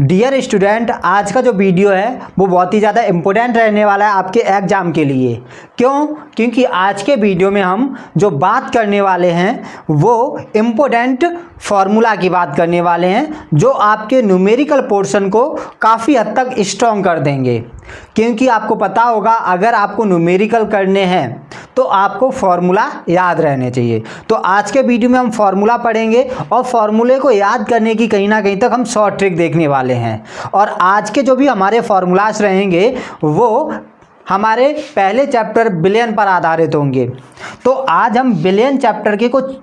Dear student, आज का जो वीडियो है वो बहुत ही ज़्यादा इम्पोर्टेंट रहने वाला है आपके एग्ज़ाम के लिए। क्यों? क्योंकि आज के वीडियो में हम जो बात करने वाले हैं वो इम्पोर्टेंट फार्मूला की बात करने वाले हैं, जो आपके न्यूमेरिकल पोर्शन को काफ़ी हद तक स्ट्रॉन्ग कर देंगे। क्योंकि आपको पता होगा, अगर आपको न्यूमेरिकल करने हैं तो आपको फार्मूला याद रहने चाहिए। तो आज के वीडियो में हम फार्मूला पढ़ेंगे और फार्मूले को याद करने की कहीं ना कहीं तक हम शॉर्ट ट्रिक देखने वाले हैं। और आज के जो भी हमारे फार्मूलाज रहेंगे वो हमारे पहले चैप्टर बिलियन पर आधारित होंगे। तो आज हम बिलियन चैप्टर के कुछ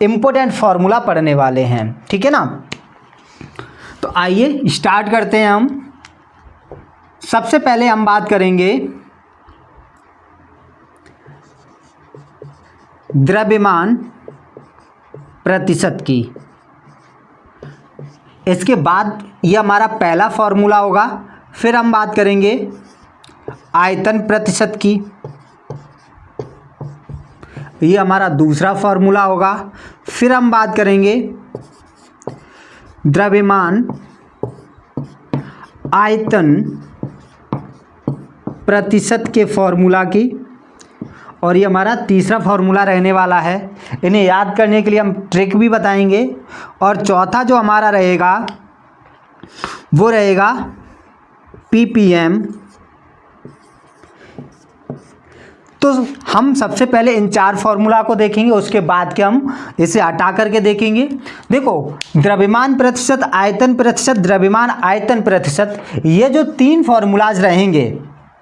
इम्पोर्टेंट फार्मूला पढ़ने वाले हैं, ठीक है ना। तो आइए स्टार्ट करते हैं। हम सबसे पहले हम बात करेंगे द्रव्यमान प्रतिशत की। इसके बाद ये हमारा पहला फार्मूला होगा। फिर हम बात करेंगे आयतन प्रतिशत की, ये हमारा दूसरा फार्मूला होगा। फिर हम बात करेंगे द्रव्यमान आयतन प्रतिशत के फार्मूला की, और ये हमारा तीसरा फार्मूला रहने वाला है। इन्हें याद करने के लिए हम ट्रिक भी बताएंगे। और चौथा जो हमारा रहेगा वो रहेगा ppm। तो हम सबसे पहले इन चार फार्मूला को देखेंगे, उसके बाद के हम इसे हटा करके देखेंगे। देखो, द्रव्यमान प्रतिशत, आयतन प्रतिशत, द्रव्यमान आयतन प्रतिशत, ये जो तीन फार्मूलाज रहेंगे,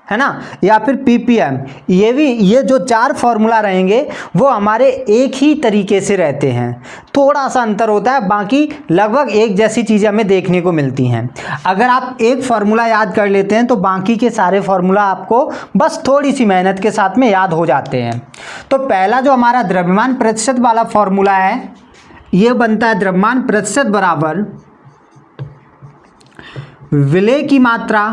है ना, या फिर ppm, ये जो चार फार्मूला रहेंगे वो हमारे एक ही तरीके से रहते हैं। थोड़ा सा अंतर होता है, बाकी लगभग एक जैसी चीज़ें हमें देखने को मिलती हैं। अगर आप एक फार्मूला याद कर लेते हैं तो बाकी के सारे फार्मूला आपको बस थोड़ी सी मेहनत के साथ में याद हो जाते हैं। तो पहला जो हमारा द्रव्यमान प्रतिशत वाला फार्मूला है, ये बनता है द्रव्यमान प्रतिशत बराबर विलेय की मात्रा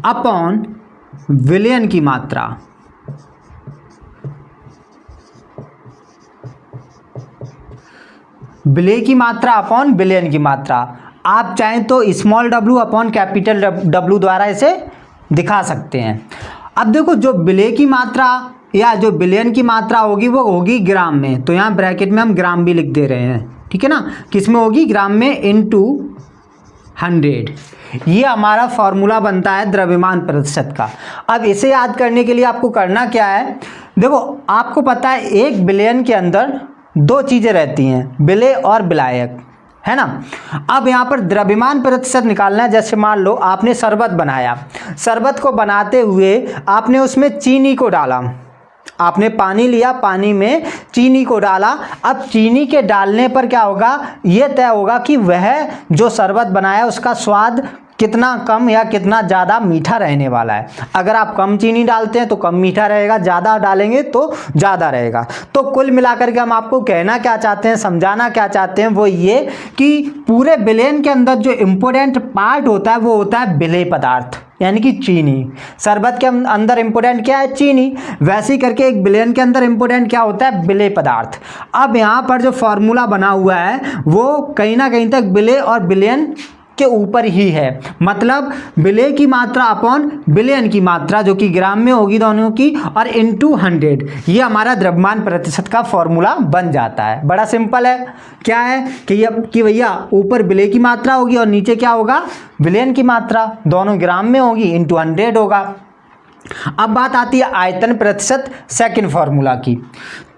अपॉन विलयन की मात्रा। विलेय की मात्रा अपॉन विलयन की मात्रा। आप चाहें तो small w upon capital W द्वारा इसे दिखा सकते हैं। अब देखो, जो विलेय की मात्रा या जो विलयन की मात्रा होगी वो होगी ग्राम में। तो यहाँ ब्रैकेट में हम ग्राम भी लिख दे रहे हैं, ठीक है ना। किस में होगी? ग्राम में, इनटू 100। ये हमारा फार्मूला बनता है द्रव्यमान प्रतिशत का। अब इसे याद करने के लिए आपको करना क्या है? देखो, आपको पता है एक विलयन के अंदर दो चीज़ें रहती हैं, विलेय और विलायक, है ना। अब यहाँ पर द्रव्यमान प्रतिशत निकालना है। जैसे मान लो आपने शरबत बनाया, शरबत को बनाते हुए आपने उसमें चीनी को डाला, आपने पानी लिया, पानी में चीनी को डाला। अब चीनी के डालने पर क्या होगा? ये तय होगा कि वह जो शरबत बनाया उसका स्वाद कितना कम या कितना ज़्यादा मीठा रहने वाला है। अगर आप कम चीनी डालते हैं तो कम मीठा रहेगा, ज़्यादा डालेंगे तो ज़्यादा रहेगा। तो कुल मिलाकर के हम आपको कहना क्या चाहते हैं, समझाना क्या चाहते हैं, वो ये कि पूरे विलयन के अंदर जो इम्पोर्टेंट पार्ट होता है वो होता है विलेय पदार्थ, यानी कि चीनी। शरबत के अंदर इम्पोर्टेंट क्या है? चीनी। वैसे ही करके एक विलयन के अंदर इम्पोर्टेंट क्या होता है? विलेय पदार्थ। अब यहाँ पर जो फॉर्मूला बना हुआ है वो कहीं ना कहीं तक विलेय और विलयन के ऊपर ही है। मतलब विलेय की मात्रा अपॉन विलयन की मात्रा, जो कि ग्राम में होगी दोनों की, और इनटू 100, ये हमारा द्रव्यमान प्रतिशत का फॉर्मूला बन जाता है। बड़ा सिंपल है। क्या है कि भैया ऊपर विलेय की मात्रा होगी और नीचे क्या होगा? विलयन की मात्रा। दोनों ग्राम में होगी, इनटू 100 होगा। अब बात आती है आयतन प्रतिशत सेकंड फार्मूला की।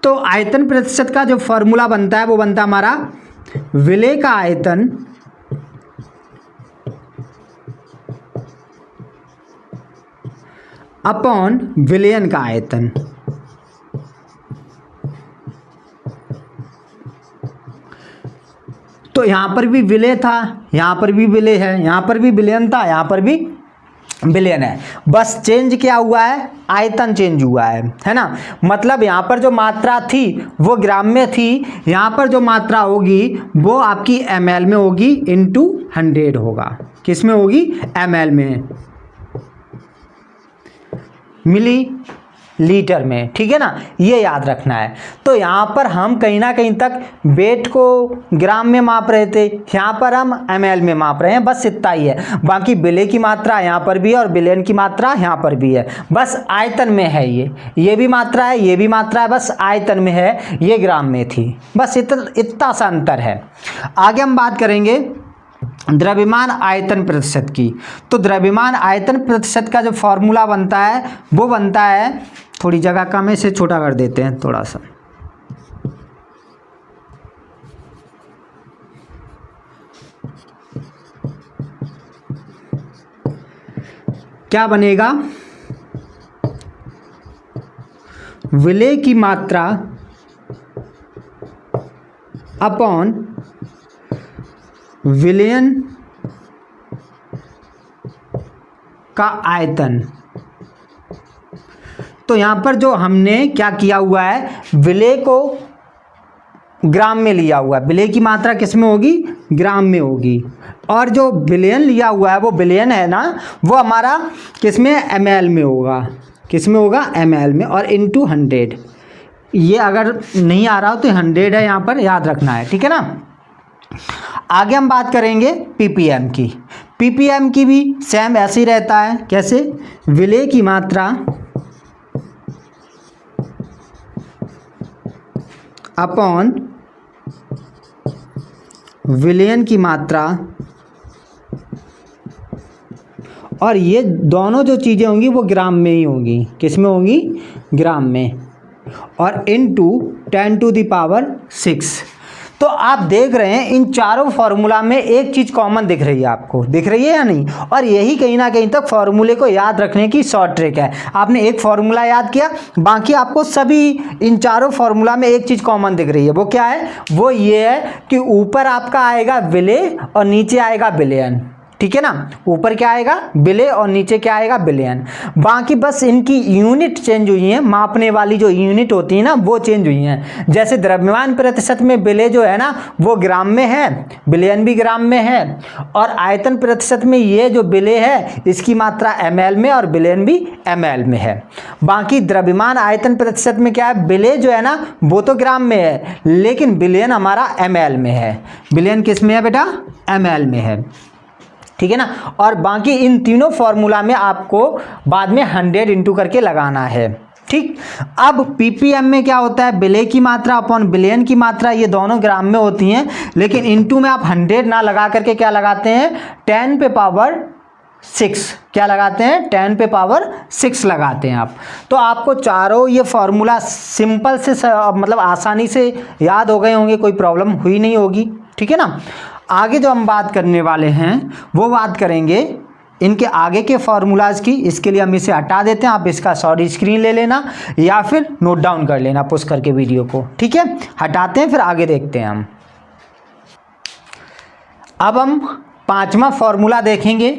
तो आयतन प्रतिशत का जो फार्मूला बनता है वो बनता है हमारा विलेय का आयतन अपॉन विलयन का आयतन। तो यहां पर भी विलेय था, यहां पर भी विलेय है, यहां पर भी विलयन था, यहां पर भी विलयन है। बस चेंज क्या हुआ है? आयतन चेंज हुआ है ना। मतलब यहां पर जो मात्रा थी वो ग्राम में थी, यहां पर जो मात्रा होगी वो आपकी ml में होगी, इनटू 100 होगा। किस में होगी? ml में। मिली लीटर में, ठीक है ना, ये याद रखना है। तो यहाँ पर हम कहीं ना कहीं तक वेट को ग्राम में माप रहे थे, यहाँ पर हम ml में माप रहे हैं, बस इतना ही है। बाकी विलेय की मात्रा यहाँ पर भी है और विलयन की मात्रा यहाँ पर भी है, बस आयतन में है। ये भी मात्रा है, ये भी मात्रा है, बस आयतन में है, ये ग्राम में थी, बस इतना सा अंतर है। आगे हम बात करेंगे द्रव्यमान आयतन प्रतिशत की। तो द्रव्यमान आयतन प्रतिशत का जो फॉर्मूला बनता है वो बनता है, थोड़ी जगह कम है, इसे छोटा कर देते हैं थोड़ा सा। क्या बनेगा, विलेय की मात्रा अपॉन विलयन का आयतन। तो यहां पर जो हमने क्या किया हुआ है, विलेय को ग्राम में लिया हुआ है, विलेय की मात्रा किस में होगी, ग्राम में होगी, और जो विलयन लिया हुआ है वो विलयन है ना, वो हमारा किस में, ml में होगा, किस में होगा, ml में, और इनटू 100। ये अगर नहीं आ रहा हो तो 100 है, यहाँ पर याद रखना है, ठीक है ना। आगे हम बात करेंगे ppm की। ppm की भी सेम ऐसे ही रहता है, कैसे, विलेय की मात्रा अपॉन विलयन की मात्रा, और ये दोनों जो चीज़ें होंगी वो ग्राम में ही होंगी, किस में होंगी, ग्राम में, और इनटू 10⁶। तो आप देख रहे हैं इन चारों फार्मूला में एक चीज़ कॉमन दिख रही है, आपको दिख रही है या नहीं, और यही कहीं ना कहीं तक फार्मूले को याद रखने की शॉर्ट ट्रिक है। आपने एक फार्मूला याद किया, बाकी आपको सभी इन चारों फार्मूला में एक चीज़ कॉमन दिख रही है, वो क्या है, वो ये है कि ऊपर आपका आएगा विलेय और नीचे आएगा विलयन, ठीक है ना, ऊपर क्या आएगा, विलेय और नीचे क्या आएगा, विलयन। बाकी बस इनकी यूनिट चेंज हुई है, मापने वाली जो यूनिट होती है ना वो चेंज हुई हैं। जैसे द्रव्यमान प्रतिशत में विलेय जो है ना वो ग्राम में है, विलयन भी ग्राम में है, और आयतन प्रतिशत में ये जो विलेय है इसकी मात्रा ml में और विलयन भी ml में है। बाकी द्रव्यमान आयतन प्रतिशत में क्या है, विलेय जो है ना वो तो ग्राम में है, लेकिन विलयन हमारा ml में है। विलयन किस में है बेटा, ml में है, ठीक है ना। और बाकी इन तीनों फॉर्मूला में आपको बाद में 100 इंटू करके लगाना है, ठीक। अब ppm में क्या होता है, विलेय की मात्रा अपॉन विलयन की मात्रा, ये दोनों ग्राम में होती हैं, लेकिन इंटू में आप 100 ना लगा करके क्या लगाते हैं, 10⁶ क्या लगाते हैं, 10⁶ लगाते हैं आप। तो आपको चारों ये फॉर्मूला सिंपल से मतलब आसानी से याद हो गए होंगे, कोई प्रॉब्लम हुई नहीं होगी, ठीक है ना। आगे जो हम बात करने वाले हैं वो बात करेंगे इनके आगे के फार्मूलाज की। इसके लिए हम इसे हटा देते हैं, आप इसका शॉर्ट स्क्रीन ले लेना या फिर नोट डाउन कर लेना पुश करके वीडियो को, ठीक है। हटाते हैं, फिर आगे देखते हैं हम। अब हम 5वां फार्मूला देखेंगे,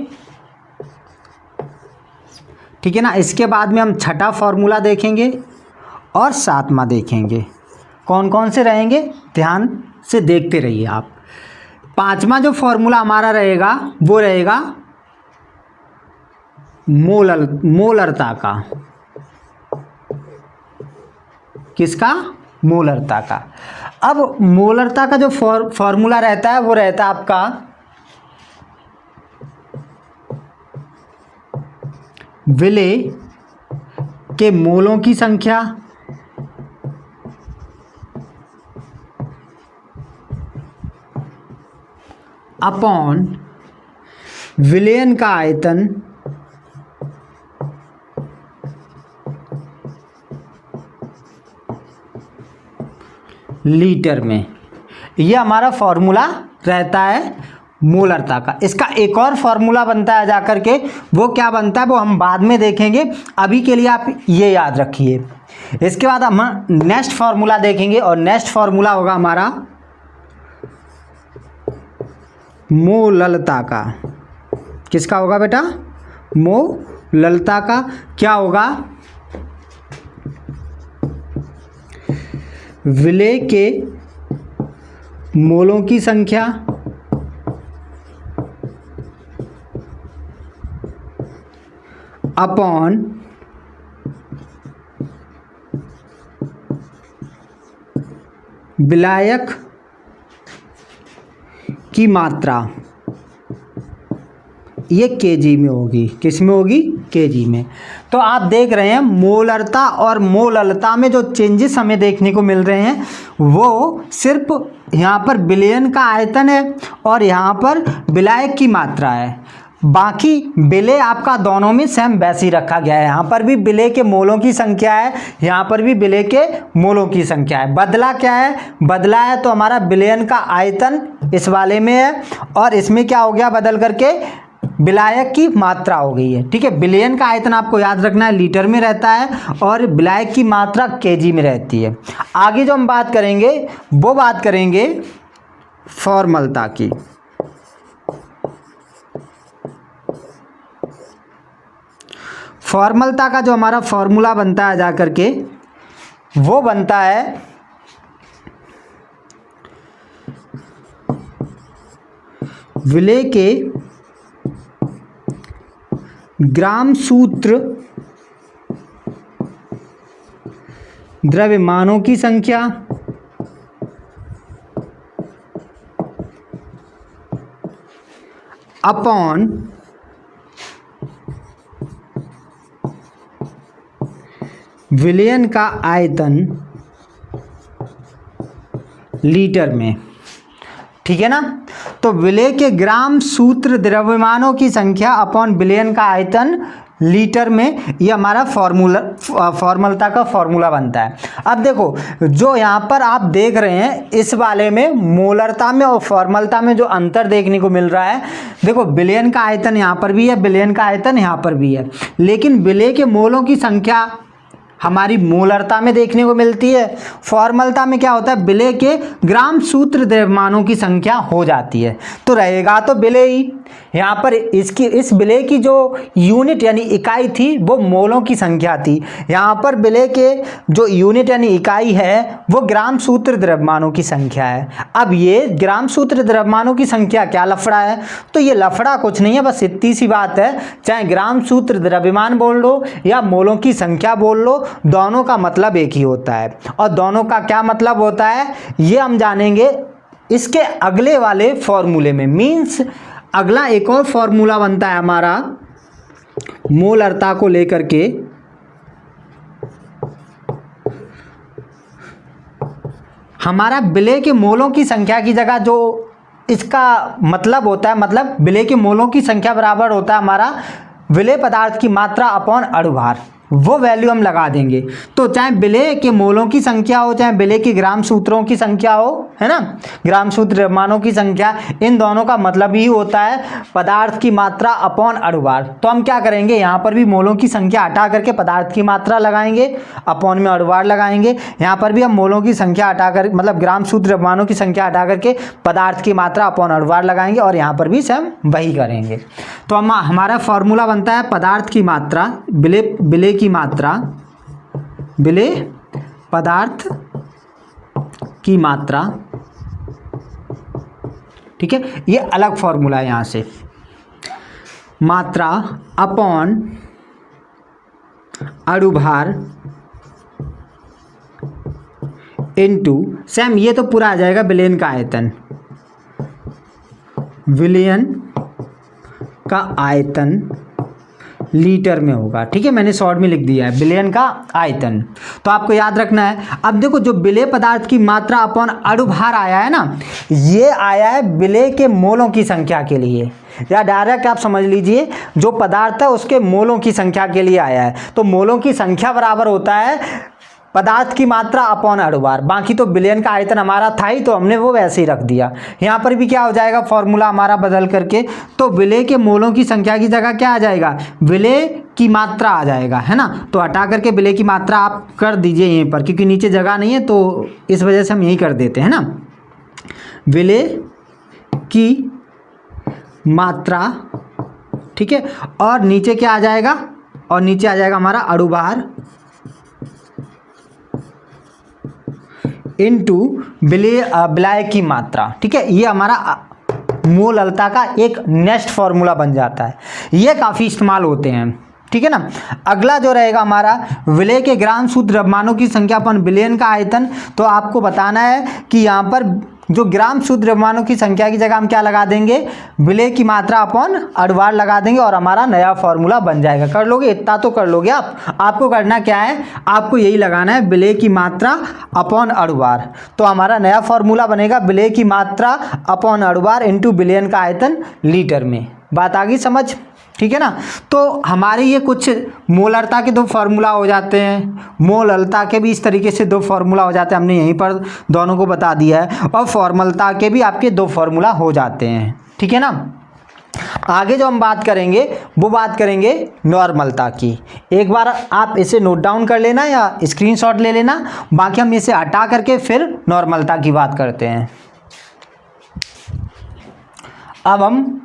ठीक है ना। इसके बाद में हम 6ठा फार्मूला देखेंगे और 7वां देखेंगे। कौन कौन से रहेंगे ध्यान से देखते रहिए आप। 5वां जो फॉर्मूला हमारा रहेगा वो रहेगा मोलरता का। किसका, मोलरता का। अब मोलरता का जो फॉर्मूला रहता है वो रहता है आपका विलेय के मोलों की संख्या अपॉन विलयन का आयतन लीटर में। ये हमारा फॉर्मूला रहता है मोलरता का। इसका एक और फॉर्मूला बनता है जाकर के, वो क्या बनता है वो हम बाद में देखेंगे, अभी के लिए आप ये याद रखिए। इसके बाद हम नेक्स्ट फार्मूला देखेंगे और नेक्स्ट फार्मूला होगा हमारा मोललता का। किसका होगा बेटा, मोललता का। क्या होगा, विलेय के मोलों की संख्या अपॉन विलायक की मात्रा ये केजी में होगी। किस में होगी? केजी में। तो आप देख रहे हैं मोलरता और मोललता में जो चेंजेस हमें देखने को मिल रहे हैं वो सिर्फ यहाँ पर विलयन का आयतन है और यहाँ पर विलायक की मात्रा है। बाकी विलेय आपका दोनों में सेम वैसे ही रखा गया है। यहाँ पर भी विलेय के मोलों की संख्या है, यहाँ पर भी विलेय के मोलों की संख्या है। बदला क्या है? बदला है तो हमारा विलयन का आयतन इस वाले में है और इसमें क्या हो गया? बदल करके विलायक की मात्रा हो गई है। ठीक है, विलयन का आयतन आपको याद रखना है लीटर में रहता है और विलायक की मात्रा केजी में रहती है। आगे जो हम बात करेंगे वो बात करेंगे फॉर्मलता की। फॉर्मलता का जो हमारा फॉर्मूला बनता है जा करके वो बनता है विलेय के ग्राम सूत्र द्रव्यमानों की संख्या अपॉन विलयन का आयतन लीटर में। ठीक है ना? तो विलेय के ग्राम सूत्र द्रव्यमानों की संख्या अपॉन विलयन का आयतन लीटर में, ये हमारा फॉर्मलता का फॉर्मूला बनता है। अब देखो जो यहाँ पर आप देख रहे हैं इस वाले में मोलरता में और फॉर्मलता में जो अंतर देखने को मिल रहा है, देखो विलयन का आयतन यहाँ पर भी है, विलयन का आयतन यहाँ पर भी है, लेकिन विलेय के मोलों की संख्या हमारी मोलरता में देखने को मिलती है। फॉर्मलता में क्या होता है? विलेय के ग्राम सूत्र द्रव्यमानों की संख्या हो जाती है। तो रहेगा तो विलेय ही। यहाँ पर इस विलेय की जो यूनिट यानी इकाई थी वो मोलों की संख्या थी। यहाँ पर विलेय के जो यूनिट यानी इकाई है वो ग्राम सूत्र द्रव्यमानों की संख्या है। अब ये ग्राम सूत्र द्रव्यमानों की संख्या क्या लफड़ा है? तो ये लफड़ा कुछ नहीं है, बस इतनी सी बात है, चाहे ग्राम सूत्र द्रव्यमान बोल लो या मोलों की संख्या बोल लो, दोनों का मतलब एक ही होता है। और दोनों का क्या मतलब होता है ये हम जानेंगे इसके अगले वाले फॉर्मूले में। मीन्स अगला एक और फॉर्मूला बनता है हमारा मोलरता को लेकर के। हमारा विलेय के मोलों की संख्या की जगह जो इसका मतलब होता है, मतलब विलेय के मोलों की संख्या बराबर होता है हमारा विलेय पदार्थ की मात्रा अपॉन अणुभार, वो वैल्यू हम लगा देंगे। तो चाहे विलेय के मोलों की संख्या हो चाहे विलेय के ग्राम सूत्रों की संख्या हो, है ना, ग्राम सूत्र द्रव्यमानों की संख्या, इन दोनों का मतलब ही होता है पदार्थ की मात्रा अपॉन अणुभार। तो हम क्या करेंगे, यहाँ पर भी मोलों की संख्या हटा करके पदार्थ की मात्रा लगाएंगे, अपॉन में अणुभार लगाएंगे। यहाँ पर भी हम मोलों की संख्या हटा कर मतलब ग्राम सूत्र द्रव्यमानों की संख्या हटा करके पदार्थ की मात्रा अपॉन अणुभार लगाएंगे और यहाँ पर भी सेम वही करेंगे। तो हमारा फॉर्मूला बनता है पदार्थ की मात्रा, विलेय की मात्रा, विलेय पदार्थ की मात्रा। ठीक है, ये अलग फॉर्मूला है यहाँ से, मात्रा अपॉन अणुभार इनटू सेम, ये तो पूरा आ जाएगा विलयन का आयतन, विलयन का आयतन लीटर में होगा। ठीक है, मैंने शॉर्ट में लिख दिया है विलयन का आयतन, तो आपको याद रखना है। अब देखो जो विलेय पदार्थ की मात्रा अपॉन अणुभार आया है ना, ये आया है विलेय के मोलों की संख्या के लिए, या डायरेक्ट आप समझ लीजिए जो पदार्थ है उसके मोलों की संख्या के लिए आया है। तो मोलों की संख्या बराबर होता है पदार्थ की मात्रा अपॉन अणुभार। बाकी तो विलयन का आयतन हमारा था ही, तो हमने वो वैसे ही रख दिया। यहाँ पर भी क्या हो जाएगा फॉर्मूला हमारा बदल करके, तो विलेय के मोलों की संख्या की जगह क्या आ जाएगा, विलेय की मात्रा आ जाएगा, है ना। तो हटा करके विलेय की मात्रा आप कर दीजिए यहीं पर, क्योंकि नीचे जगह नहीं है तो इस वजह से हम यही कर देते हैं ना, विलेय की मात्रा। ठीक है, और नीचे क्या आ जाएगा, और नीचे आ जाएगा हमारा अणुभार इनटू विलेय की मात्रा। ठीक है, ये हमारा मोललता का एक नेक्स्ट फॉर्मूला बन जाता है। ये काफ़ी इस्तेमाल होते हैं। ठीक है ना। अगला जो रहेगा हमारा विलेय के ग्राम शुद्ध द्रव्यमानों की संख्या अपन बिलियन का आयतन, तो आपको बताना है कि यहाँ पर जो ग्राम शुद्ध द्रव्यमानों की संख्या की जगह हम क्या लगा देंगे, विलेय की मात्रा अपॉन अणुभार लगा देंगे और हमारा नया फॉर्मूला बन जाएगा। कर लोगे, इतना तो कर लोगे आप। आपको करना क्या है, आपको यही लगाना है विलेय की मात्रा अपॉन अणुभार, तो हमारा नया फॉर्मूला बनेगा विलेय की मात्रा अपॉन अणुभार इंटू बिलियन का आयतन लीटर में। बात आ गई समझ, ठीक है ना। तो हमारे ये कुछ मोलरता के दो फार्मूला हो जाते हैं, मोललता के भी इस तरीके से दो फार्मूला हो जाते हैं, हमने यहीं पर दोनों को बता दिया है, और फॉर्मलता के भी आपके दो फार्मूला हो जाते हैं, ठीक है ना। आगे जो हम बात करेंगे वो बात करेंगे नॉर्मलता की। एक बार आप इसे नोट डाउन कर लेना या स्क्रीनशॉट ले लेना, बाकी हम इसे हटा करके फिर नॉर्मलता की बात करते हैं। अब हम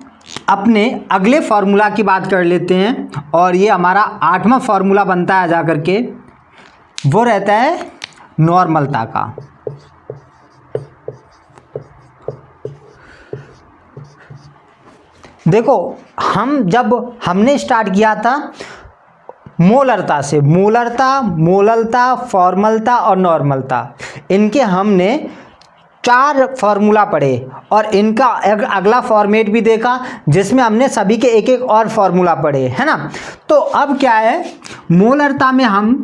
अपने अगले फार्मूला की बात कर लेते हैं, और ये हमारा 8वां फार्मूला बनता है जा करके, वो रहता है नॉर्मलता का। देखो हमने स्टार्ट किया था मोलरता से, मोललता, फॉर्मलता और नॉर्मलता, इनके हमने 4 फार्मूला पढ़े और इनका अगला फॉर्मेट भी देखा जिसमें हमने सभी के एक एक और फार्मूला पढ़े, है ना। तो अब क्या है, मोलरता में हम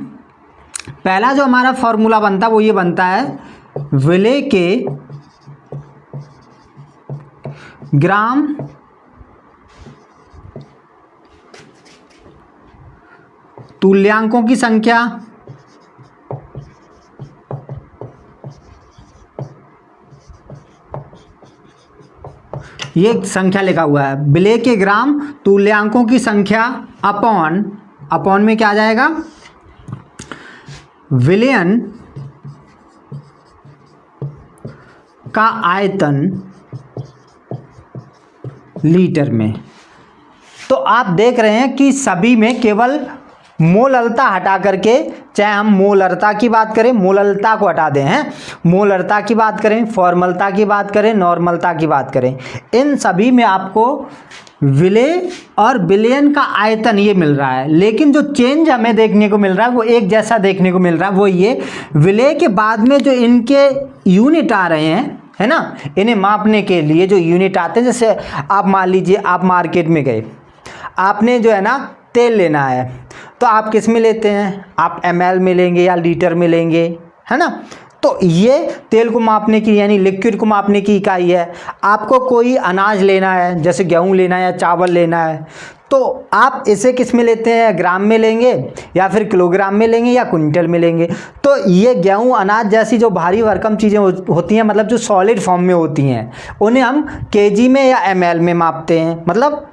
पहला जो हमारा फार्मूला बनता है वो ये बनता है विलेय के ग्राम तुल्यांकों की संख्या ये संख्या लिखा हुआ है, विलेय के ग्राम तुल्यांकों की संख्या अपॉन में क्या आ जाएगा, विलयन का आयतन लीटर में। तो आप देख रहे हैं कि सभी में केवल मोललता हटा करके, चाहे हम मोलरता की बात करें, मोललता को हटा दें, हैं, मोलरता की बात करें, फॉर्मलता की बात करें, नॉर्मलता की बात करें, इन सभी में आपको विलेय और बिलियन का आयतन ये मिल रहा है। लेकिन जो चेंज हमें देखने को मिल रहा है वो एक जैसा देखने को मिल रहा है, वो ये विलेय के बाद में जो इनके यूनिट आ रहे हैं, है ना, इन्हें मापने के लिए जो यूनिट आते हैं, जैसे आप मान लीजिए आप मार्केट में गए, आपने जो है ना तेल लेना है, तो आप किस में लेते हैं, आप ml में लेंगे या लीटर में लेंगे, है ना। तो ये तेल को मापने की यानी लिक्विड को मापने की इकाई है। आपको कोई अनाज लेना है, जैसे गेहूं लेना है या चावल लेना है, तो आप इसे किस में लेते हैं, ग्राम में लेंगे या फिर किलोग्राम में लेंगे या क्विंटल में लेंगे। तो ये गेहूं अनाज जैसी जो भारी भरकम चीज़ें होती हैं, मतलब जो सॉलिड फॉर्म में होती हैं, उन्हें हम केजी में या ml में मापते हैं, मतलब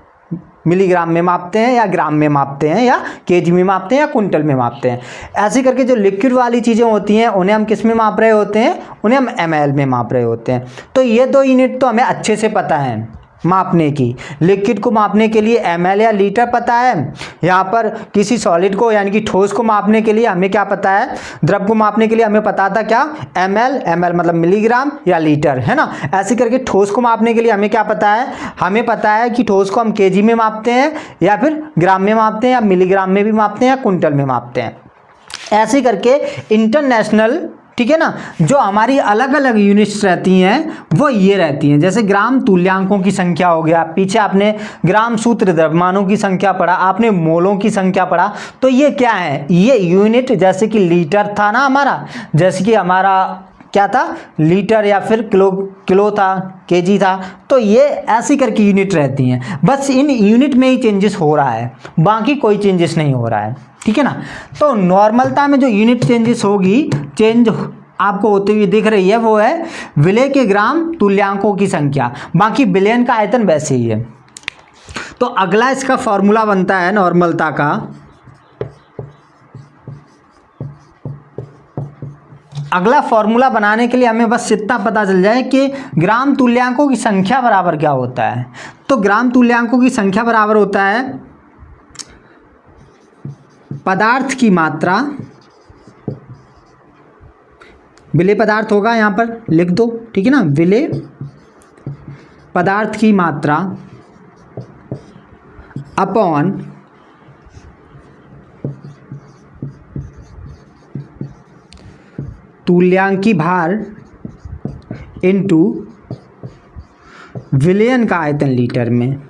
मिलीग्राम में मापते हैं या ग्राम में मापते हैं या केजी में मापते हैं या कुंटल में मापते हैं। ऐसे करके जो लिक्विड वाली चीज़ें होती हैं उन्हें हम किस में माप रहे होते हैं, उन्हें हम ml में माप रहे होते हैं। तो ये दो यूनिट तो हमें अच्छे से पता है मापने की। लिक्विड को मापने के लिए ml या लीटर पता है, यहाँ पर किसी सॉलिड को यानी कि ठोस को मापने के लिए हमें क्या पता है, द्रव को मापने के लिए हमें पता था क्या, ml मतलब मिलीग्राम या लीटर, है ना। ऐसे करके ठोस को मापने के लिए हमें क्या पता है, हमें पता है कि ठोस को हम केजी में मापते हैं या फिर ग्राम में मापते हैं या मिलीग्राम में भी मापते हैं या कुंटल में मापते हैं। ऐसे करके इंटरनेशनल, ठीक है ना, जो हमारी अलग अलग यूनिट्स रहती हैं वो ये रहती हैं। जैसे ग्राम तुल्यांकों की संख्या हो गया, पीछे आपने ग्राम सूत्र द्रव्यमानों की संख्या पढ़ा, आपने मोलों की संख्या पढ़ा। तो ये क्या है, ये यूनिट जैसे कि लीटर था ना हमारा, जैसे कि हमारा क्या था, लीटर या फिर किलो था, केजी था, तो ये ऐसी करके यूनिट रहती हैं। बस इन यूनिट में ही चेंजेस हो रहा है, बाकी कोई चेंजेस नहीं हो रहा है, ठीक है ना। तो नॉर्मलता में जो यूनिट चेंजेस होगी, चेंज आपको होती हुई दिख रही है, वो है विलेय के ग्राम तुल्यांकों की संख्या, बाकी बिलियन का आयतन वैसे ही है। तो अगला इसका फॉर्मूला बनता है नॉर्मलता का, अगला फॉर्मूला बनाने के लिए हमें बस इतना पता चल जाए कि ग्राम तुल्यांकों की संख्या बराबर क्या होता है। तो ग्राम तुल्यांकों की संख्या बराबर होता है पदार्थ की मात्रा, विलेय पदार्थ होगा, यहाँ पर लिख दो, ठीक है ना, विलेय पदार्थ की मात्रा अपॉन तुल्यांकी भार इनटू विलयन का आयतन लीटर में।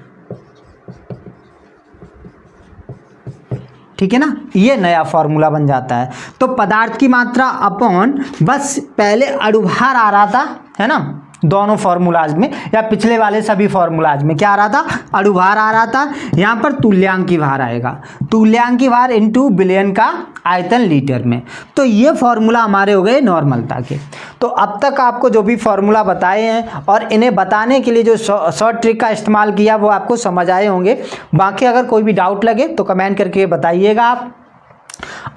ठीक है ना, ये नया फॉर्मूला बन जाता है। तो पदार्थ की मात्रा अपॉन, बस पहले अणुभार आ रहा था, है ना, दोनों फॉर्मूलाज में या पिछले वाले सभी फॉर्मूलाज में क्या आ रहा था, अणुभार आ रहा था। यहाँ पर तुल्यांकी भार आएगा, तुल्यांकी भार इनटू विलयन का आयतन लीटर में। तो ये फॉर्मूला हमारे हो गए नॉर्मलता के। तो अब तक आपको जो भी फॉर्मूला बताए हैं और इन्हें बताने के लिए जो शॉर्ट ट्रिक का इस्तेमाल किया वो आपको समझ आए होंगे। बाकी अगर कोई भी डाउट लगे तो कमेंट करके बताइएगा आप।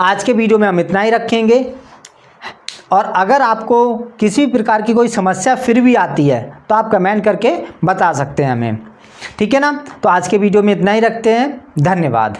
आज के वीडियो में हम इतना ही रखेंगे, और अगर आपको किसी प्रकार की कोई समस्या फिर भी आती है तो आप कमेंट करके बता सकते हैं हमें। ठीक है ना, तो आज के वीडियो में इतना ही रखते हैं। धन्यवाद।